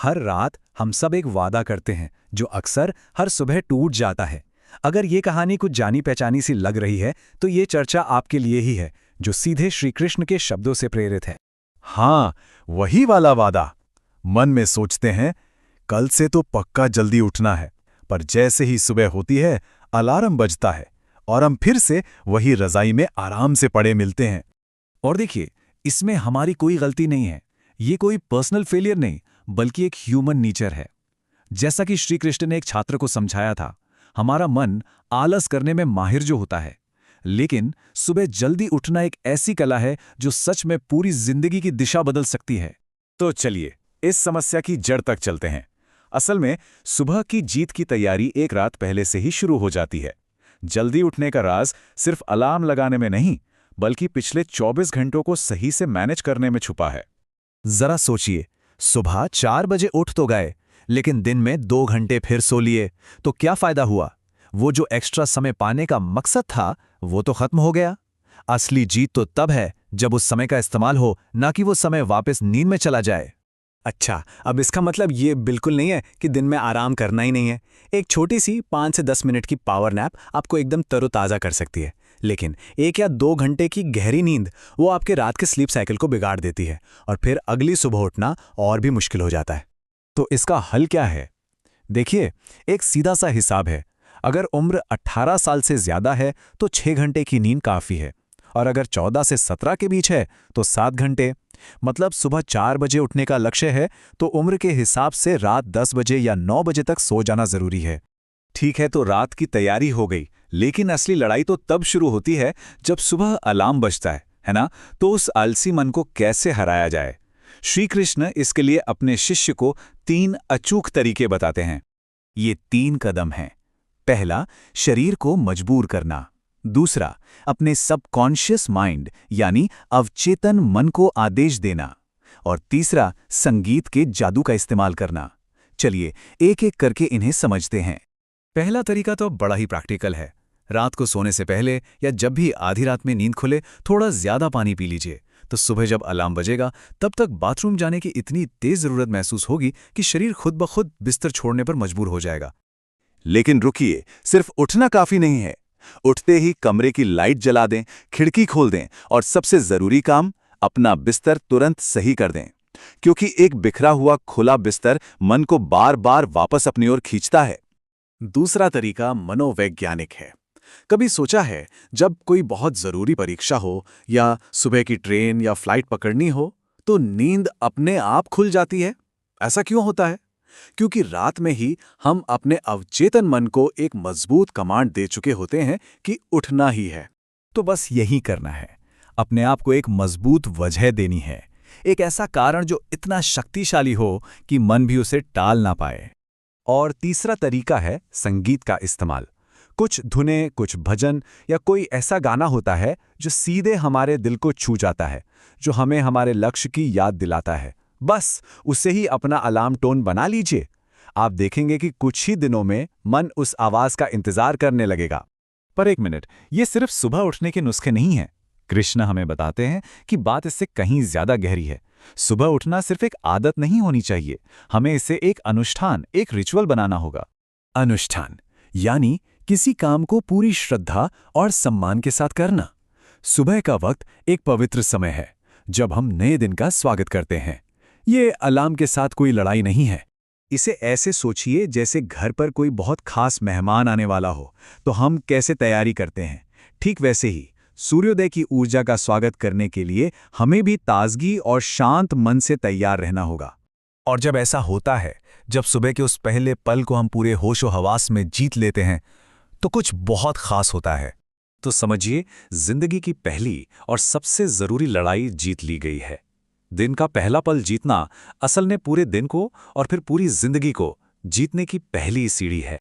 हर रात हम सब एक वादा करते हैं जो अक्सर हर सुबह टूट जाता है। अगर ये कहानी कुछ जानी पहचानी सी लग रही है तो ये चर्चा आपके लिए ही है, जो सीधे श्री कृष्ण के शब्दों से प्रेरित है। हाँ, वही वाला वादा। मन में सोचते हैं कल से तो पक्का जल्दी उठना है, पर जैसे ही सुबह होती है अलार्म बजता है और हम फिर से वही रजाई में आराम से पड़े मिलते हैं। और देखिए, इसमें हमारी कोई गलती नहीं है। ये कोई पर्सनल फेलियर नहीं, बल्कि एक ह्यूमन नेचर है। जैसा कि श्री कृष्ण ने एक छात्र को समझाया था, हमारा मन आलस करने में माहिर जो होता है, लेकिन सुबह जल्दी उठना एक ऐसी कला है जो सच में पूरी जिंदगी की दिशा बदल सकती है। तो चलिए इस समस्या की जड़ तक चलते हैं। असल में सुबह की जीत की तैयारी एक रात पहले से ही शुरू हो जाती है। जल्दी उठने का राज सिर्फ अलार्म लगाने में नहीं, बल्कि पिछले 24 घंटों को सही से मैनेज करने में छुपा है। जरा सोचिए, सुबह 4 बजे उठ तो गए, लेकिन दिन में 2 घंटे फिर सो लिए, तो क्या फायदा हुआ? वो जो एक्स्ट्रा समय पाने का मकसद था, वो तो खत्म हो गया। असली जीत तो तब है जब उस समय का इस्तेमाल हो, ना कि वो समय वापस नींद में चला जाए। अच्छा, अब इसका मतलब ये बिल्कुल नहीं है कि दिन में आराम करना ही नहीं है। एक छोटी सी 5 से 10 मिनट की पावर नैप आपको एकदम तरोताज़ा कर सकती है, लेकिन 1 या 2 घंटे की गहरी नींद वो आपके रात के स्लीप साइकिल को बिगाड़ देती है और फिर अगली सुबह उठना और भी मुश्किल हो जाता है। तो इसका हल क्या है? देखिए, एक सीधा सा हिसाब है। अगर उम्र 18 साल से ज्यादा है तो 6 घंटे की नींद काफ़ी है, और अगर 14 से 17 के बीच है तो 7 घंटे। मतलब सुबह 4 बजे उठने का लक्ष्य है तो उम्र के हिसाब से रात 10 बजे या 9 बजे तक सो जाना जरूरी है। ठीक है, तो रात की तैयारी हो गई, लेकिन असली लड़ाई तो तब शुरू होती है जब सुबह अलार्म बजता है ना? तो उस आलसी मन को कैसे हराया जाए? श्री कृष्ण इसके लिए अपने शिष्य को 3 अचूक तरीके बताते हैं। ये 3 कदम हैं। पहला, शरीर को मजबूर करना। दूसरा, अपने सबकॉन्शियस माइंड यानी अवचेतन मन को आदेश देना। और तीसरा, संगीत के जादू का इस्तेमाल करना। चलिए एक एक करके इन्हें समझते हैं। पहला तरीका तो बड़ा ही प्रैक्टिकल है। रात को सोने से पहले या जब भी आधी रात में नींद खुले, थोड़ा ज्यादा पानी पी लीजिए, तो सुबह जब अलार्म बजेगा तब तक बाथरूम जाने की इतनी तेज जरूरत महसूस होगी कि शरीर खुद ब खुद बिस्तर छोड़ने पर मजबूर हो जाएगा। लेकिन रुकिए, सिर्फ उठना काफी नहीं है। उठते ही कमरे की लाइट जला दें, खिड़की खोल दें और सबसे जरूरी काम, अपना बिस्तर तुरंत सही कर दें, क्योंकि एक बिखरा हुआ खुला बिस्तर मन को बार बार वापस अपनी ओर खींचता है। दूसरा तरीका मनोवैज्ञानिक है। कभी सोचा है, जब कोई बहुत ज़रूरी परीक्षा हो या सुबह की ट्रेन या फ्लाइट पकड़नी हो तो नींद अपने आप खुल जाती है? ऐसा क्यों होता है? क्योंकि रात में ही हम अपने अवचेतन मन को एक मजबूत कमांड दे चुके होते हैं कि उठना ही है। तो बस यही करना है, अपने आप को एक मजबूत वजह देनी है, एक ऐसा कारण जो इतना शक्तिशाली हो कि मन भी उसे टाल ना पाए। और तीसरा तरीका है संगीत का इस्तेमाल। कुछ धुनें, कुछ भजन या कोई ऐसा गाना होता है जो सीधे हमारे दिल को छू जाता है, जो हमें हमारे लक्ष्य की याद दिलाता है। बस उसे ही अपना अलार्म टोन बना लीजिए। आप देखेंगे कि कुछ ही दिनों में मन उस आवाज का इंतजार करने लगेगा। पर एक मिनट, ये सिर्फ सुबह उठने के नुस्खे नहीं हैं। कृष्ण हमें बताते हैं कि बात इससे कहीं ज्यादा गहरी है। सुबह उठना सिर्फ एक आदत नहीं होनी चाहिए, हमें इसे एक अनुष्ठान, एक रिचुअल बनाना होगा। अनुष्ठान यानी किसी काम को पूरी श्रद्धा और सम्मान के साथ करना। सुबह का वक्त एक पवित्र समय है जब हम नए दिन का स्वागत करते हैं। ये अलार्म के साथ कोई लड़ाई नहीं है। इसे ऐसे सोचिए जैसे घर पर कोई बहुत खास मेहमान आने वाला हो तो हम कैसे तैयारी करते हैं, ठीक वैसे ही सूर्योदय की ऊर्जा का स्वागत करने के लिए हमें भी ताजगी और शांत मन से तैयार रहना होगा। और जब ऐसा होता है, जब सुबह के उस पहले पल को हम पूरे होशो हवास में जीत लेते हैं, तो कुछ बहुत खास होता है। तो समझिए, जिंदगी की पहली और सबसे जरूरी लड़ाई जीत ली गई है। दिन का पहला पल जीतना असल में पूरे दिन को और फिर पूरी जिंदगी को जीतने की पहली सीढ़ी है।